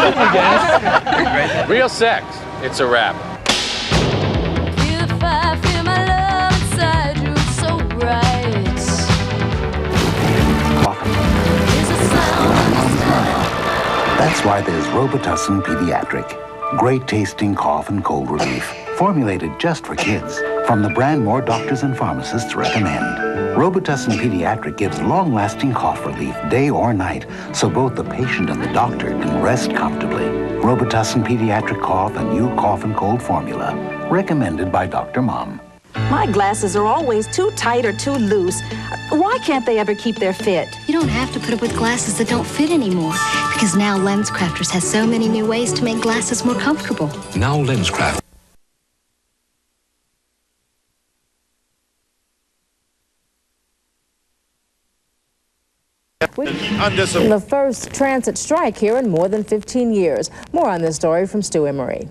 I guess. Real sex, it's a wrap. If I feel my love inside you, it's so right. There's a sound in the sky. That's why there's Robitussin Pediatric. Great tasting cough and cold relief. Formulated just for kids. From the brand more doctors and pharmacists recommend. Robitussin Pediatric gives long-lasting cough relief day or night, so both the patient and the doctor can rest comfortably. Robitussin Pediatric Cough, a new cough and cold formula. Recommended by Dr. Mom. My glasses are always too tight or too loose. Why can't they ever keep their fit? You don't have to put up with glasses that don't fit anymore, because now LensCrafters has so many new ways to make glasses more comfortable. Now LensCraft. The first transit strike here in more than 15 years. More on this story from Stu Emery.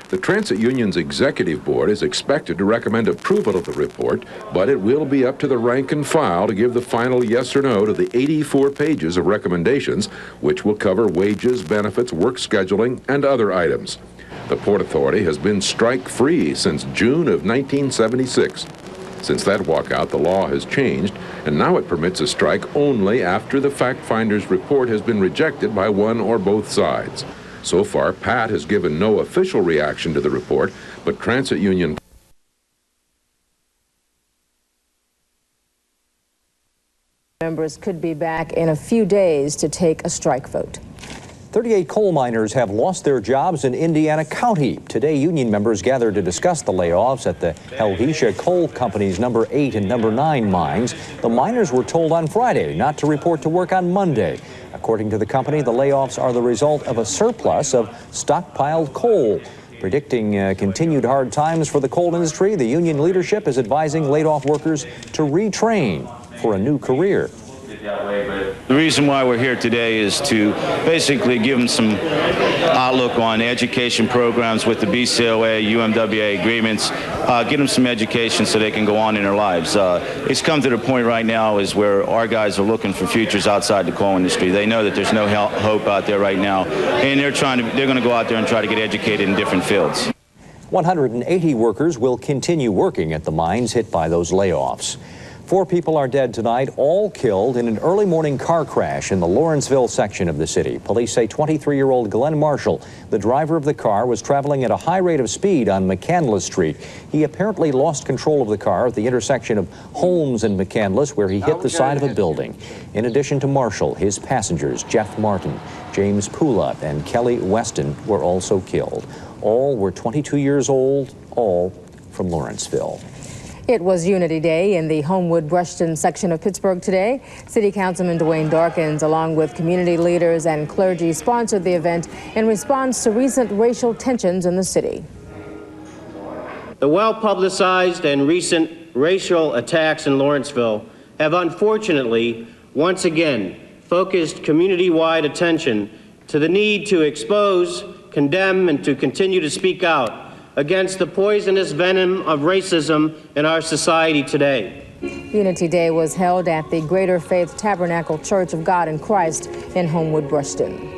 The Transit Union's Executive Board is expected to recommend approval of the report, but it will be up to the rank and file to give the final yes or no to the 84 pages of recommendations, which will cover wages, benefits, work scheduling, and other items. The Port Authority has been strike-free since June of 1976. Since that walkout, the law has changed, and now it permits a strike only after the fact finder's report has been rejected by one or both sides. So far, Pat has given no official reaction to the report, but Transit Union members could be back in a few days to take a strike vote. 38 coal miners have lost their jobs in Indiana County. Today, union members gathered to discuss the layoffs at the Helvetia Coal Company's number 8 and number 9 mines. The miners were told on Friday not to report to work on Monday. According to the company, the layoffs are the result of a surplus of stockpiled coal. Predicting continued hard times for the coal industry, the union leadership is advising laid-off workers to retrain for a new career. The reason why we're here today is to basically give them some outlook on education programs with the BCOA, UMWA agreements, get them some education so they can go on in their lives. It's come to the point right now is where our guys are looking for futures outside the coal industry. They know that there's no hope out there right now, and they're going to go out there and try to get educated in different fields. 180 workers will continue working at the mines hit by those layoffs. 4 people are dead tonight, all killed in an early morning car crash in the Lawrenceville section of the city. Police say 23-year-old Glenn Marshall, the driver of the car, was traveling at a high rate of speed on McCandless Street. He apparently lost control of the car at the intersection of Holmes and McCandless, where he hit the side of a building. In addition to Marshall, his passengers, Jeff Martin, James Pula, and Kelly Weston, were also killed. All were 22 years old, all from Lawrenceville. It was Unity Day in the Homewood-Brushton section of Pittsburgh today. City Councilman Dwayne Darkins, along with community leaders and clergy, sponsored the event in response to recent racial tensions in the city. The well-publicized and recent racial attacks in Lawrenceville have unfortunately once again focused community-wide attention to the need to expose, condemn, and to continue to speak out against the poisonous venom of racism in our society today. Unity Day was held at the Greater Faith Tabernacle Church of God in Christ in Homewood-Brushton.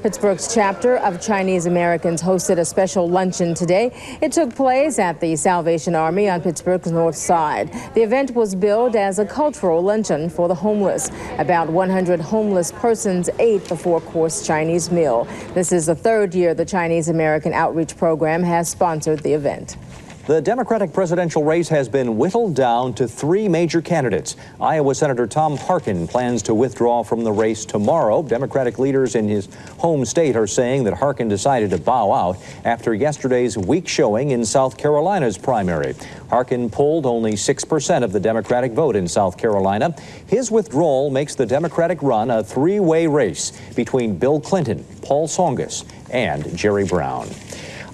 Pittsburgh's chapter of Chinese Americans hosted a special luncheon today. It took place at the Salvation Army on Pittsburgh's north side. The event was billed as a cultural luncheon for the homeless. About 100 homeless persons ate the 4-course Chinese meal. This is the 3rd year the Chinese American Outreach Program has sponsored the event. The Democratic presidential race has been whittled down to 3 major candidates. Iowa Senator Tom Harkin plans to withdraw from the race tomorrow. Democratic leaders in his home state are saying that Harkin decided to bow out after yesterday's weak showing in South Carolina's primary. Harkin polled only 6% of the Democratic vote in South Carolina. His withdrawal makes the Democratic run a 3-way race between Bill Clinton, Paul Tsongas, and Jerry Brown.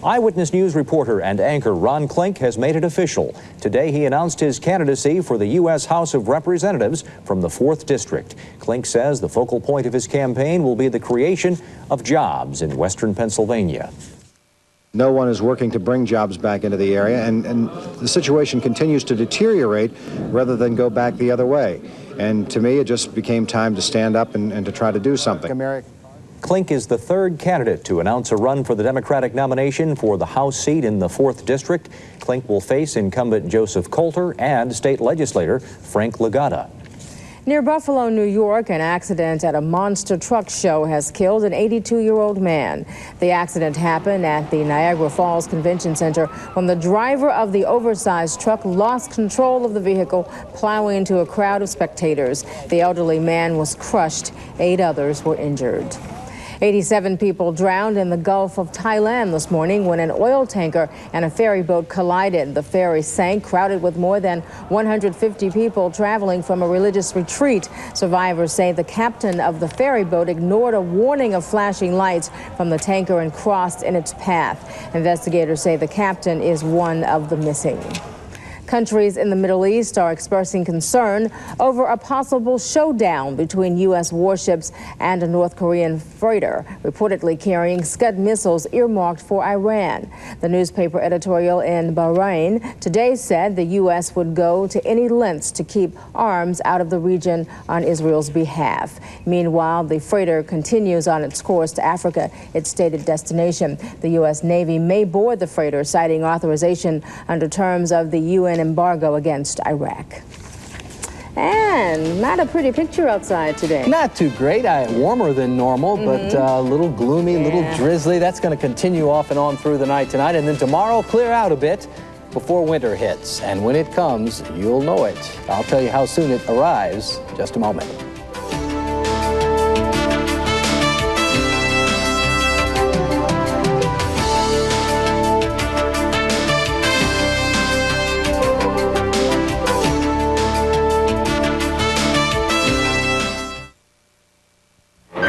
Eyewitness News reporter and anchor Ron Klink has made it official. Today he announced his candidacy for the U.S. House of Representatives from the 4th District. Klink says the focal point of his campaign will be the creation of jobs in western Pennsylvania. No one is working to bring jobs back into the area, and the situation continues to deteriorate rather than go back the other way. And to me, it just became time to stand up and to try to do something. Klink is the third candidate to announce a run for the Democratic nomination for the House seat in the 4th District. Klink will face incumbent Joseph Coulter and state legislator Frank Legata. Near Buffalo, New York, an accident at a monster truck show has killed an 82-year-old man. The accident happened at the Niagara Falls Convention Center when the driver of the oversized truck lost control of the vehicle, plowing into a crowd of spectators. The elderly man was crushed. 8 others were injured. 87 people drowned in the Gulf of Thailand this morning when an oil tanker and a ferry boat collided. The ferry sank, crowded with more than 150 people traveling from a religious retreat. Survivors say the captain of the ferry boat ignored a warning of flashing lights from the tanker and crossed in its path. Investigators say the captain is one of the missing. Countries in the Middle East are expressing concern over a possible showdown between U.S. warships and a North Korean freighter, reportedly carrying Scud missiles earmarked for Iran. The newspaper editorial in Bahrain today said the U.S. would go to any lengths to keep arms out of the region on Israel's behalf. Meanwhile, the freighter continues on its course to Africa, its stated destination. The U.S. Navy may board the freighter, citing authorization under terms of the UN embargo against Iraq. And not a pretty picture outside today. Not too great. Warmer than normal, but a little gloomy, a little drizzly. That's going to continue off and on through the night tonight. And then tomorrow, clear out a bit before winter hits. And when it comes, you'll know it. I'll tell you how soon it arrives in just a moment.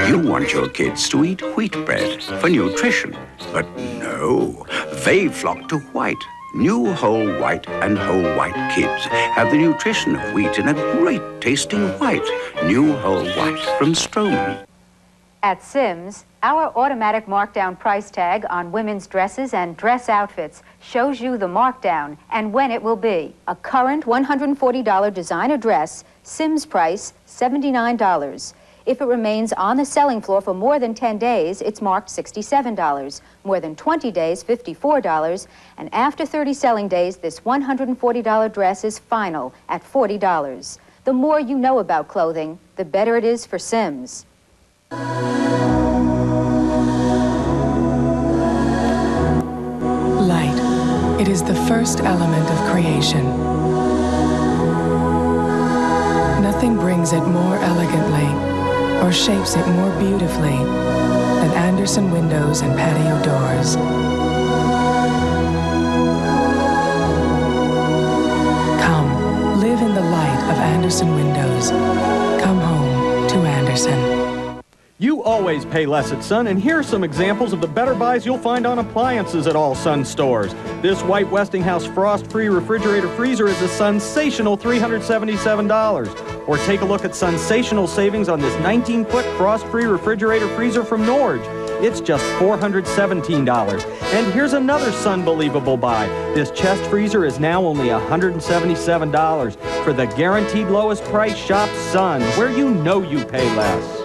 You want your kids to eat wheat bread for nutrition. But no, they flock to white. New whole white and whole white kids have the nutrition of wheat in a great tasting white. New whole white from Stroman. At Sims, our automatic markdown price tag on women's dresses and dress outfits shows you the markdown and when it will be. A current $140 designer dress, Sims price $79. If it remains on the selling floor for more than 10 days, it's marked $67. More than 20 days, $54. And after 30 selling days, this $140 dress is final at $40. The more you know about clothing, the better it is for Sims. Light. It is the first element of creation. Nothing brings it more elegantly or shapes it more beautifully than Andersen windows and patio doors. Come, live in the light of Andersen windows. Come home to Andersen. You always pay less at Sun, and here are some examples of the better buys you'll find on appliances at all Sun stores. This white Westinghouse frost-free refrigerator freezer is a sensational $377. Or take a look at sensational savings on this 19-foot frost-free refrigerator freezer from Norge. It's just $417. And here's another Sun-believable buy. This chest freezer is now only $177. For the guaranteed lowest price, shop Sun, where you know you pay less.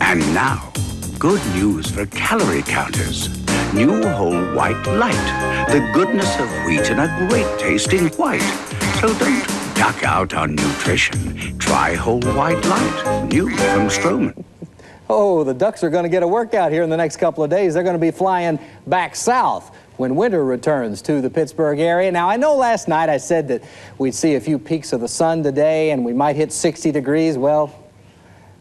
And now, good news for calorie counters. New whole white light. The goodness of wheat in a great tasting white. So don't duck out on nutrition. Try whole white light. New from Stroman. Oh, the Ducks are going to get a workout here in the next couple of days. They're going to be flying back south when winter returns to the Pittsburgh area. Now, I know last night I said that we'd see a few peaks of the sun today and we might hit 60 degrees. Well,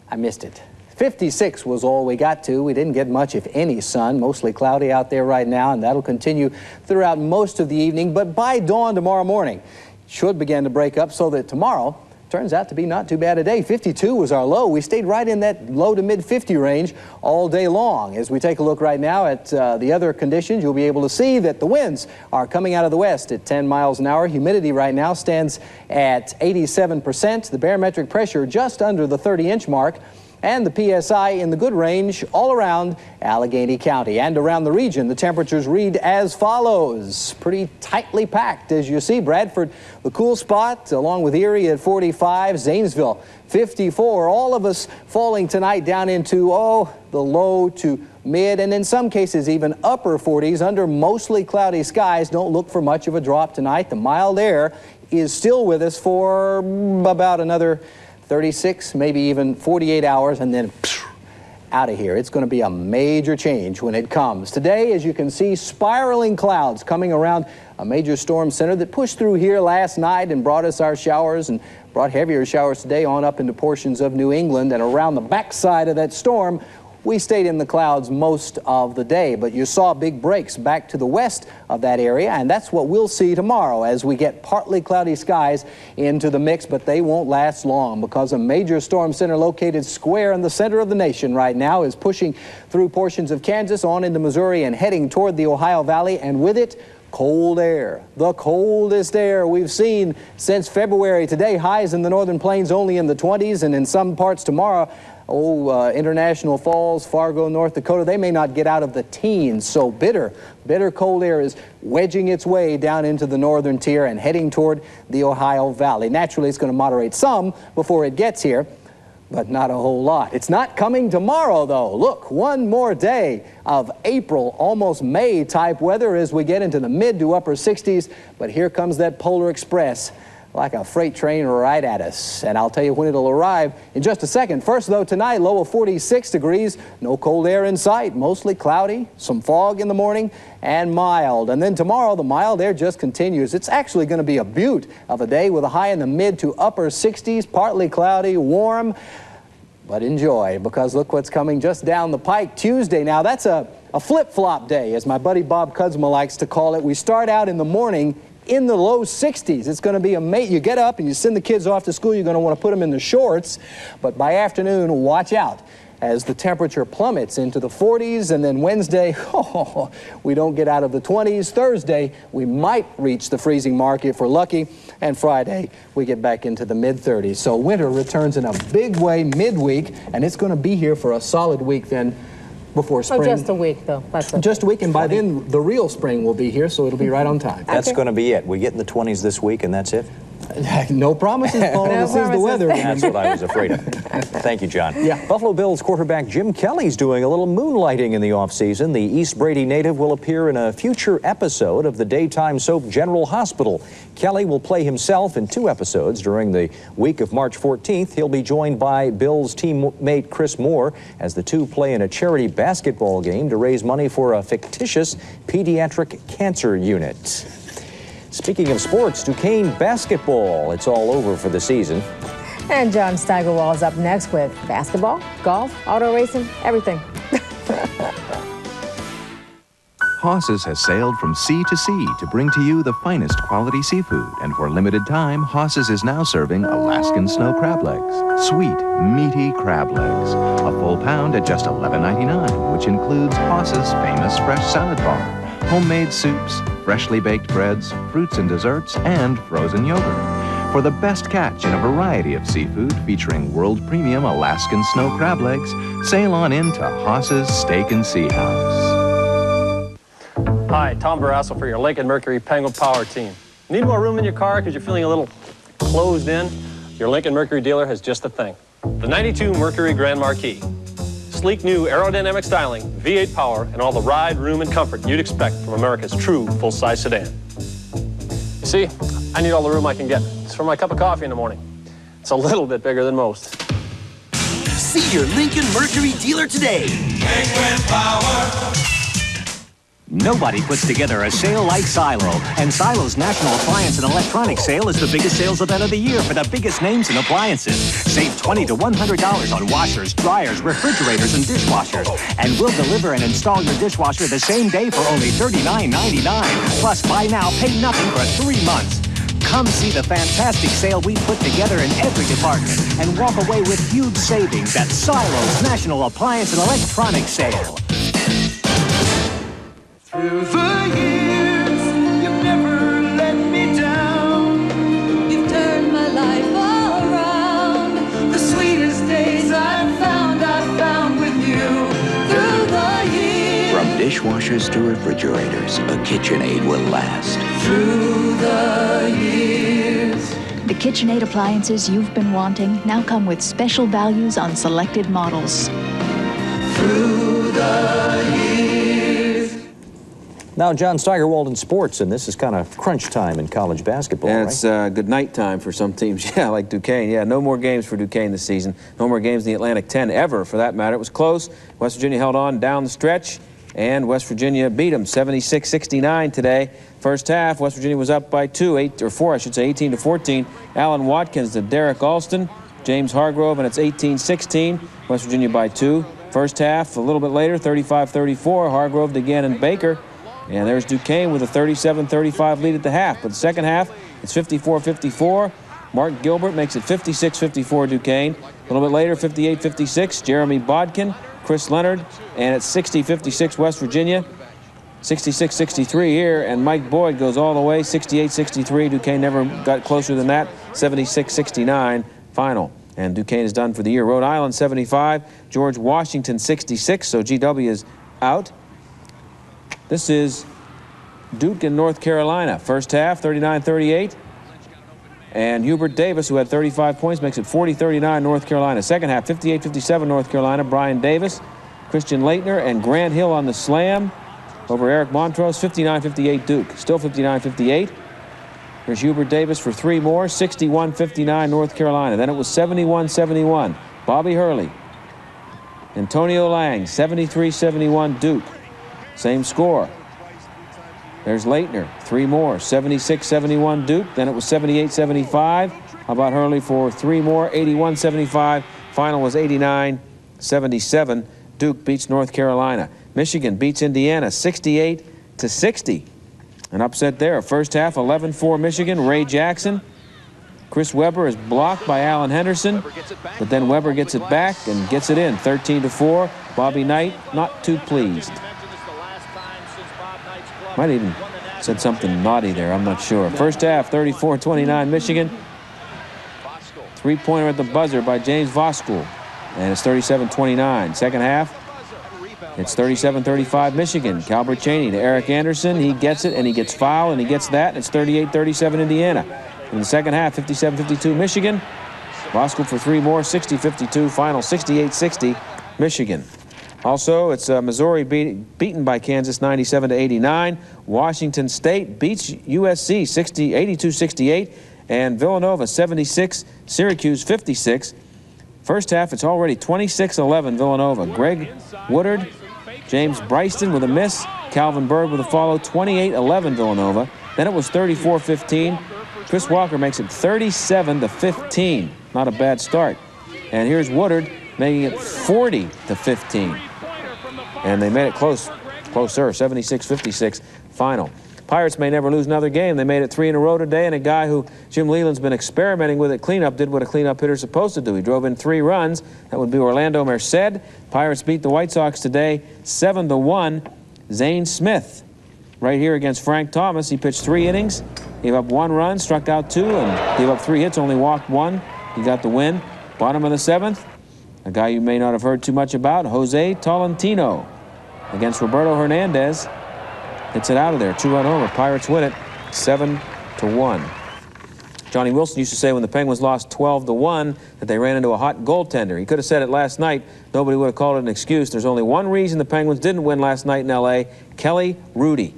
I missed it. 56 was all we got to. We didn't get much, if any, sun. Mostly cloudy out there right now, and that'll continue throughout most of the evening. But by dawn tomorrow morning, it should begin to break up so that tomorrow turns out to be not too bad a day. 52 was our low. We stayed right in that low to mid 50 range all day long. As we take a look right now at the other conditions, you'll be able to see that the winds are coming out of the west at 10 miles an hour. Humidity right now stands at 87%. The barometric pressure just under the 30-inch mark. and the PSI in the good range all around Allegheny County. And around the region, the temperatures read as follows. Pretty tightly packed, as you see. Bradford, the cool spot, along with Erie at 45, Zanesville 54. All of us falling tonight down into, the low to mid, and in some cases even upper 40s under mostly cloudy skies. Don't look for much of a drop tonight. The mild air is still with us for about another 36, maybe even 48 hours, and then out of here. It's going to be a major change when it comes. Today, as you can see, spiraling clouds coming around a major storm center that pushed through here last night and brought us our showers and brought heavier showers today on up into portions of New England. And around the backside of that storm, we stayed in the clouds most of the day, but you saw big breaks back to the west of that area, and that's what we'll see tomorrow as we get partly cloudy skies into the mix, but they won't last long because a major storm center located square in the center of the nation right now is pushing through portions of Kansas on into Missouri and heading toward the Ohio Valley, and with it, cold air, the coldest air we've seen since February. Today, highs in the northern plains only in the 20s, and in some parts tomorrow, International Falls, Fargo, North Dakota, they may not get out of the teens. So bitter cold air is wedging its way down into the northern tier and heading toward the Ohio Valley. Naturally, it's going to moderate some before it gets here, but not a whole lot. It's not coming tomorrow, though. Look, one more day of April, almost May type weather as we get into the mid to upper 60s. But here comes that Polar Express like a freight train right at us. And I'll tell you when it'll arrive in just a second. First, though, tonight, low of 46 degrees. No cold air in sight. Mostly cloudy. Some fog in the morning and mild. And then tomorrow, the mild air just continues. It's actually going to be a beaut of a day with a high in the mid to upper 60s. Partly cloudy, warm. But enjoy, because look what's coming just down the pike. Tuesday, now that's a flip-flop day, as my buddy Bob Kudzma likes to call it. We start out in the morning in the low 60s. It's going to be amazing. You get up and you send the kids off to school, you're going to want to put them in the shorts. But by afternoon, watch out as the temperature plummets into the 40s. And then Wednesday, we don't get out of the 20s. Thursday, we might reach the freezing mark if we're lucky. And Friday, we get back into the mid-30s. So winter returns in a big way midweek, and it's going to be here for a solid week then before spring. Just a week, though. That's okay. Just a week, and by then, the real spring will be here, so it'll be right on time. That's going to be it. We get in the 20s this week, and that's it? No promises, Paul. No this is the weather. That's what I was afraid of. Thank you, John. Yeah. Buffalo Bills quarterback Jim Kelly's doing a little moonlighting in the offseason. The East Brady native will appear in a future episode of the daytime soap General Hospital. Kelly will play himself in 2 episodes during the week of March 14th. He'll be joined by Bills teammate Chris Moore as the two play in a charity basketball game to raise money for a fictitious pediatric cancer unit. Speaking of sports, Duquesne basketball. It's all over for the season. And John Steigerwald is up next with basketball, golf, auto racing, everything. Haas's has sailed from sea to sea to bring to you the finest quality seafood. And for a limited time, Haas's is now serving Alaskan snow crab legs. Sweet, meaty crab legs. A full pound at just $11.99, which includes Haas's famous fresh salad bar, homemade soups, freshly baked breads, fruits and desserts, and frozen yogurt. For the best catch in a variety of seafood featuring world premium Alaskan snow crab legs, sail on into Haas's Steak and Sea House. Hi, Tom Barrasso for your Lincoln Mercury Penguin Power Team. Need more room in your car because you're feeling a little closed in? Your Lincoln Mercury dealer has just the thing. The 92 Mercury Grand Marquis. Sleek new aerodynamic styling, V8 power, and all the ride, room, and comfort you'd expect from America's true full-size sedan. You see, I need all the room I can get. It's for my cup of coffee in the morning. It's a little bit bigger than most. See your Lincoln Mercury dealer today. Penguin Power. Nobody puts together a sale like Silo, and Silo's National Appliance and Electronics Sale is the biggest sales event of the year for the biggest names in appliances. Save $20 to $100 on washers, dryers, refrigerators, and dishwashers. And we'll deliver and install your dishwasher the same day for only $39.99. Plus, buy now, pay nothing for 3 months. Come see the fantastic sale we put together in every department and walk away with huge savings at Silo's National Appliance and Electronics Sale. Through the years, you've never let me down. You've turned my life around. The sweetest days I've found dishwashers to refrigerators, a KitchenAid will last. Through the years. The KitchenAid appliances you've been wanting now come with special values on selected models. Through the years. Now, John Steigerwald in sports, and this is kind of crunch time in college basketball, And right? it's good night time for some teams, yeah, like Duquesne. Yeah, no more games for Duquesne this season. No more games in the Atlantic 10 ever, for that matter. It was close. West Virginia held on down the stretch, and West Virginia beat them 76-69 today. First half, West Virginia was up by 4, I should say, 18-14. Alan Watkins to Derek Alston, James Hargrove, and it's 18-16. West Virginia by 2. First half, a little bit later, 35-34. Hargrove to Gannon Baker. And there's Duquesne with a 37-35 lead at the half. But the second half, it's 54-54. Mark Gilbert makes it 56-54 Duquesne. A little bit later, 58-56, Jeremy Bodkin, Chris Leonard, and it's 60-56 West Virginia. 66-63 here, and Mike Boyd goes all the way, 68-63. Duquesne never got closer than that, 76-69 final. And Duquesne is done for the year. Rhode Island 75, George Washington 66, so GW is out. This is Duke and North Carolina. First half, 39-38. And Hubert Davis, who had 35 points, makes it 40-39 North Carolina. Second half, 58-57 North Carolina. Brian Davis, Christian Leitner, and Grant Hill on the slam over Eric Montrose. 59-58 Duke. Still 59-58. Here's Hubert Davis for 3 more. 61-59 North Carolina. Then it was 71-71. Bobby Hurley. Antonio Lang, 73-71 Duke. Same score. There's Leitner, 3 more, 76-71 Duke. Then it was 78-75. How about Hurley for 3 more, 81-75. Final was 89-77. Duke beats North Carolina. Michigan beats Indiana 68-60. An upset there. First half, 11-4 Michigan. Ray Jackson. Chris Webber is blocked by Alan Henderson, but then Webber gets it back and gets it in, 13-4. Bobby Knight not too pleased. Might even said something naughty there, I'm not sure. First half, 34-29 Michigan. 3-pointer at the buzzer by James Voskuhl, and it's 37-29. Second half, it's 37-35 Michigan. Calbert Cheney to Eric Anderson. He gets it, and he gets fouled, and he gets that, and it's 38-37 Indiana. In the second half, 57-52 Michigan. Voskuhl for 3 more, 60-52. Final 68-60 Michigan. Also, it's Missouri beaten by Kansas 97-89. Washington State beats USC 82-68. And Villanova 76, Syracuse 56. First half, it's already 26-11 Villanova. Greg Woodard, James Bryston with a miss. Calvin Bird with a follow, 28-11 Villanova. Then it was 34-15. Chris Walker makes it 37-15. Not a bad start. And here's Woodard making it 40-15. And they made it closer, 76-56 final. Pirates may never lose another game. They made it 3 in a row today, and a guy who Jim Leland's been experimenting with at cleanup did what a cleanup hitter's supposed to do. He drove in 3 runs. That would be Orlando Merced. Pirates beat the White Sox today 7-1. Zane Smith right here against Frank Thomas. He pitched 3 innings, gave up 1 run, struck out 2, and gave up 3 hits, only walked 1. He got the win. Bottom of the 7th, a guy you may not have heard too much about, Jose Tolentino against Roberto Hernandez. Hits it out of there, 2-run homer. Pirates win it 7-1. Johnny Wilson used to say when the Penguins lost 12-1 that they ran into a hot goaltender. He could have said it last night. Nobody would have called it an excuse. There's only one reason the Penguins didn't win last night in L.A. Kelly Rudy.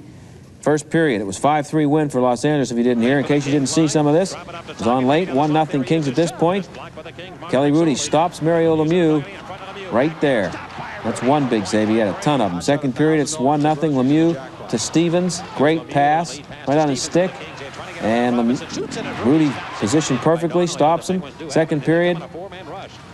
First period, it was 5-3 win for Los Angeles, if you didn't hear. In case you didn't see some of this, it was on late, 1-0 Kings at this point. Kelly Rudy stops Mario Lemieux right there. That's one big save. He had a ton of them. Second period, it's 1-0 Lemieux to Stevens. Great pass right on his stick. And Rudy positioned perfectly, stops him. Second period,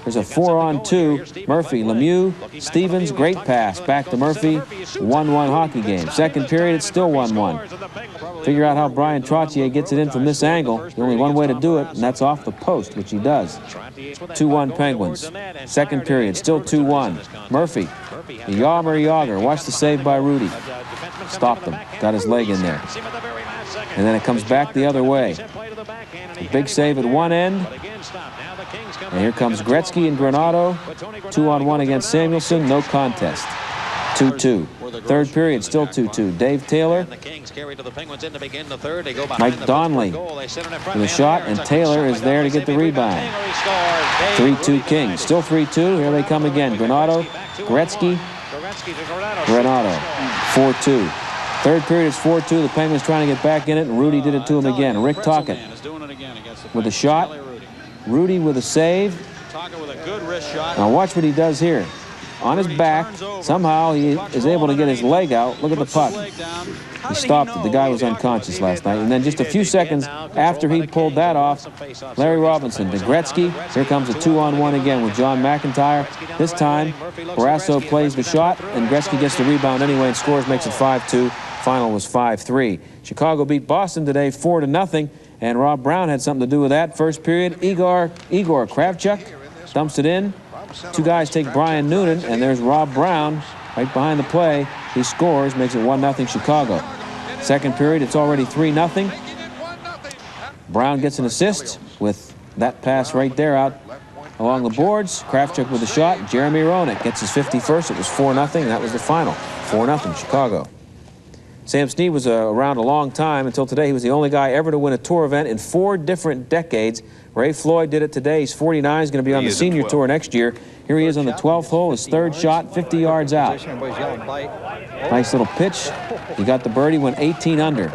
there's a 4-on-2. Murphy, Lemieux, Stevens, great pass. Back to Murphy, 1-1 hockey game. Second period, it's still 1-1. Figure out how Brian Trottier gets it in from this angle. There's only one way to do it, and that's off the post, which he does. 2-1 Penguins. Second period, still 2-1. Murphy, the Yager. Watch the save by Rudy. Stopped him, got his leg in there. And then it comes back the other way. A big save at one end. And here comes Gretzky and Granato. 2-on-1 against Samuelson. No contest. 2-2. Third period, still 2-2. Dave Taylor, Mike Donnelly with a shot, and Taylor is there to get the rebound. 3-2 Kings, still 3-2. Here they come again. Granato, Gretzky, Granato, 4-2. Third period is 4-2. The Penguins trying to get back in it, and Rudy did it to him again. Rick Tocchet with a shot. Rudy with a save. Now watch what he does here. On his back, somehow he is able to get his leg out. Look at the puck. He stopped it. The guy was unconscious last night. And then just a few seconds after he pulled that off, Larry Robinson to Gretzky. Here comes a 2-on-1 again with John McIntyre. This time, Barrasso plays the shot, and Gretzky gets the rebound anyway and scores, makes it 5-2. Final was 5-3. Chicago beat Boston today 4-0, and Rob Brown had something to do with that. First period, Igor Kravchuk dumps it in. Two guys take Brian Noonan, and there's Rob Brown right behind the play. He scores, makes it 1-0 Chicago. Second period, it's already 3-0. Brown gets an assist with that pass right there out along the boards. Kravchuk with a shot. Jeremy Roenick gets his 51st. It was 4-0. That was the final. 4-0 Chicago. Sam Snead was around a long time. Until today, he was the only guy ever to win a tour event in 4 different decades. Ray Floyd did it today. He's 49. He's going to be on the senior tour next year. Here he is on the 12th hole, his third shot, 50 yards out. Nice little pitch. He got the birdie, went 18 under.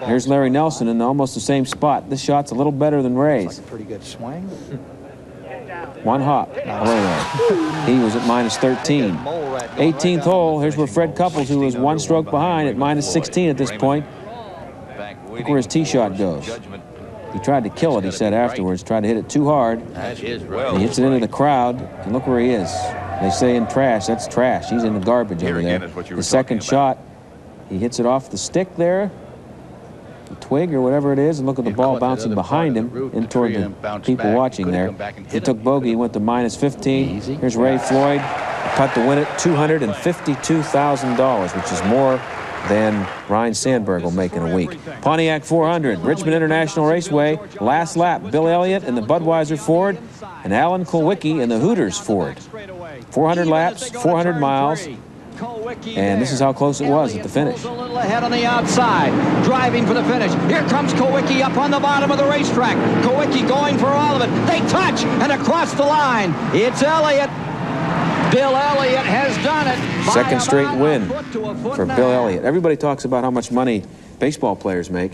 Here's Larry Nelson in almost the same spot. This shot's a little better than Ray's. Pretty good swing. One hop. He was at minus 13. 18th hole, here's where Fred Couples, who was 1 stroke behind at minus 16 at this point. Look where his tee shot goes. He tried to kill it, he said afterwards, tried to hit it too hard. He hits it into the crowd, and look where he is. They say in trash, that's trash. He's in the garbage over there. The second shot, he hits it off the stick there, the twig or whatever it is, and look at the ball bouncing behind him in toward the people watching there. He took bogey, he went to minus 15. Here's Ray Floyd, putt to win it, $252,000, which is more than Ryan Sandberg will make in a week. Pontiac 400, Richmond International Raceway, last lap, Bill Elliott in the Budweiser Ford, and Alan Kulwicki in the Hooters Ford. 400 laps, 400 miles, and this is how close it was at the finish. A little ahead on the outside, driving for the finish. Here comes Kulwicki up on the bottom of the racetrack. Kulwicki going for all of it. They touch, and across the line, it's Elliott. Bill Elliott has done it. Second straight win for Bill Elliott. Everybody talks about how much money baseball players make.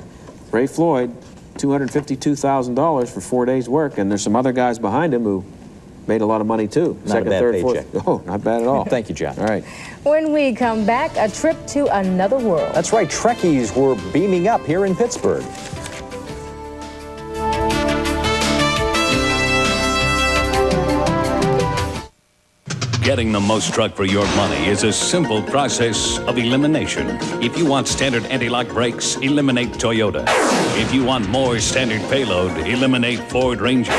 Ray Floyd, $252,000 for 4 days' work, and there's some other guys behind him who made a lot of money too. Not a bad paycheck. Oh, not bad at all. Thank you, John. All right. When we come back, a trip to another world. That's right, Trekkies were beaming up here in Pittsburgh. Getting the most truck for your money is a simple process of elimination. If you want standard anti-lock brakes, eliminate Toyota. If you want more standard payload, eliminate Ford Ranger.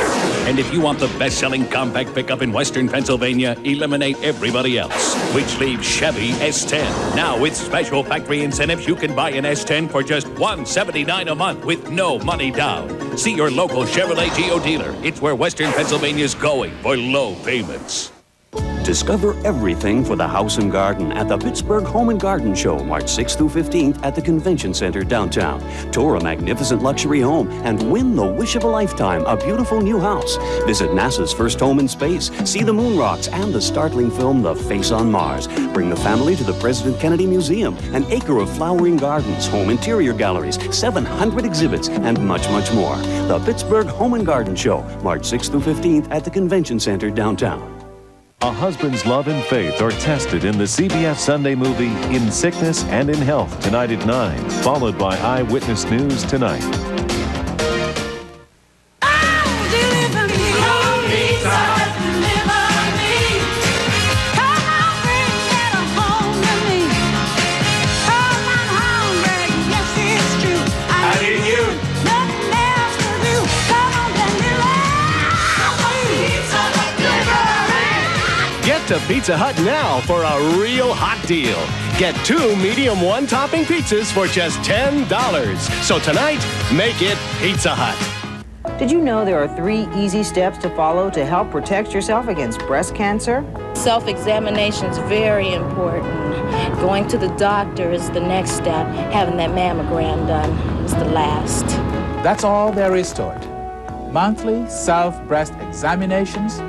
And if you want the best-selling compact pickup in Western Pennsylvania, eliminate everybody else, which leaves Chevy S10. Now with special factory incentives, you can buy an S10 for just $179 a month with no money down. See your local Chevrolet Geo dealer. It's where Western Pennsylvania's going for low payments. Discover everything for the house and garden at the Pittsburgh Home and Garden Show, March 6th through 15th at the Convention Center downtown. Tour a magnificent luxury home and win the wish of a lifetime, a beautiful new house. Visit NASA's first home in space, see the moon rocks and the startling film The Face on Mars. Bring the family to the President Kennedy Museum, an acre of flowering gardens, home interior galleries, 700 exhibits, and much, much more. The Pittsburgh Home and Garden Show, March 6th through 15th at the Convention Center downtown. A husband's love and faith are tested in the CBS Sunday movie In Sickness and in Health tonight at 9, followed by Eyewitness News tonight. To Pizza Hut now for a real hot deal. Get 2 medium one-topping pizzas for just $10. So tonight, make it Pizza Hut. Did you know there are 3 easy steps to follow to help protect yourself against breast cancer? Self-examination is very important. Going to the doctor is the next step. Having that mammogram done is the last. That's all there is to it. Monthly self-breast examinations,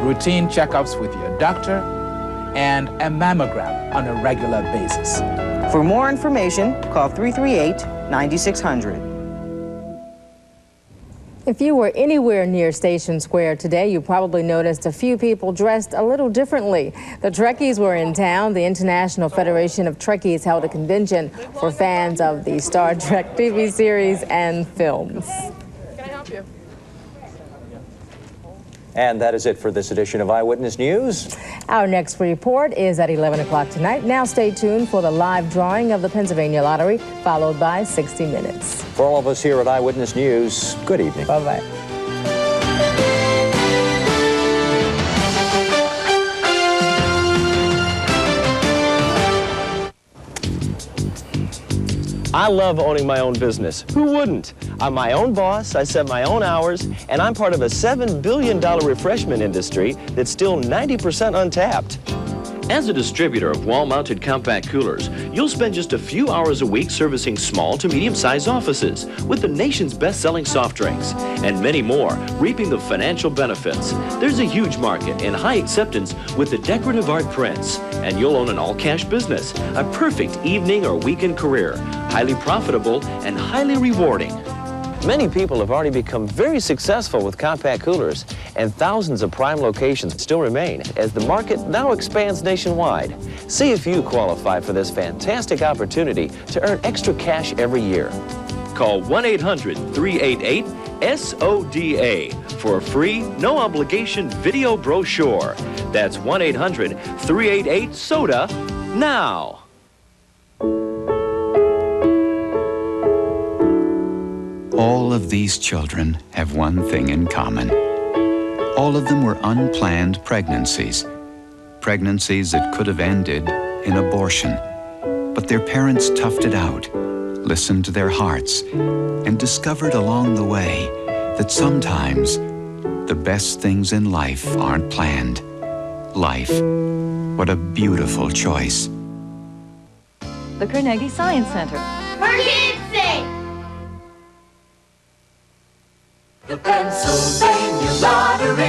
routine checkups with your doctor, and a mammogram on a regular basis. For more information, call 338-9600. If you were anywhere near Station Square today, you probably noticed a few people dressed a little differently. The Trekkies were in town. The International Federation of Trekkies held a convention for fans of the Star Trek TV series and films. Can I help you? And that is it for this edition of Eyewitness News. Our next report is at 11 o'clock tonight. Now stay tuned for the live drawing of the Pennsylvania Lottery, followed by 60 Minutes. For all of us here at Eyewitness News, good evening. Bye-bye. I love owning my own business. Who wouldn't? I'm my own boss, I set my own hours, and I'm part of a $7 billion refreshment industry that's still 90% untapped. As a distributor of wall-mounted compact coolers, you'll spend just a few hours a week servicing small to medium-sized offices with the nation's best-selling soft drinks and many more, reaping the financial benefits. There's a huge market and high acceptance with the decorative art prints, and you'll own an all-cash business, a perfect evening or weekend career, highly profitable and highly rewarding. Many people have already become very successful with compact coolers, and thousands of prime locations still remain as the market now expands nationwide. See if you qualify for this fantastic opportunity to earn extra cash every year. Call 1-800-388-SODA for a free, no-obligation video brochure. That's 1-800-388-SODA now. All of these children have one thing in common. All of them were unplanned pregnancies. Pregnancies that could have ended in abortion. But their parents toughed it out, listened to their hearts, and discovered along the way that sometimes the best things in life aren't planned. Life, what a beautiful choice. The Carnegie Science Center. For kids' sake! The Pennsylvania Lottery.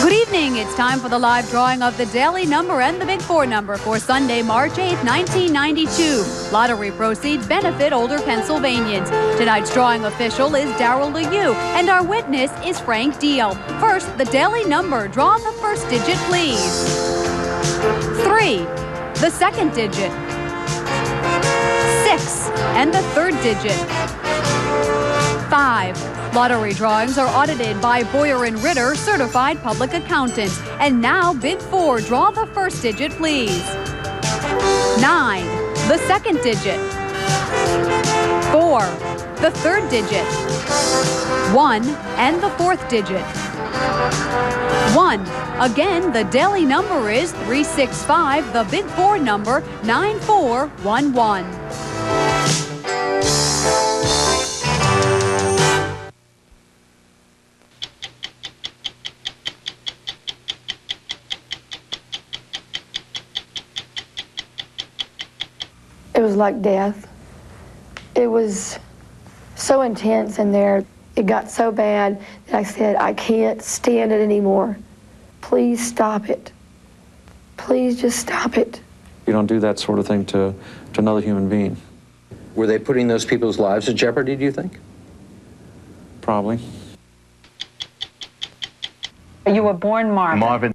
Good evening. It's time for the live drawing of the daily number and the Big 4 number for Sunday, March 8th, 1992. Lottery proceeds benefit older Pennsylvanians. Tonight's drawing official is Darrell LeU, and our witness is Frank Deal. First, the daily number. Draw the first digit, please. 3, the second digit. 6, and the third digit. 5. Lottery drawings are audited by Boyer & Ritter, certified public accountants. And now, bid 4, draw the first digit, please. 9, the second digit. 4, the third digit. 1, and the fourth digit. 1. Again, the daily number is 365, the bid 4 number 9411. It was like death. It was so intense in there. It got so bad that I said, I can't stand it anymore. Please stop it. Please just stop it. You don't do that sort of thing to another human being. Were they putting those people's lives at jeopardy, do you think? Probably. You were born Marvin. Marvin.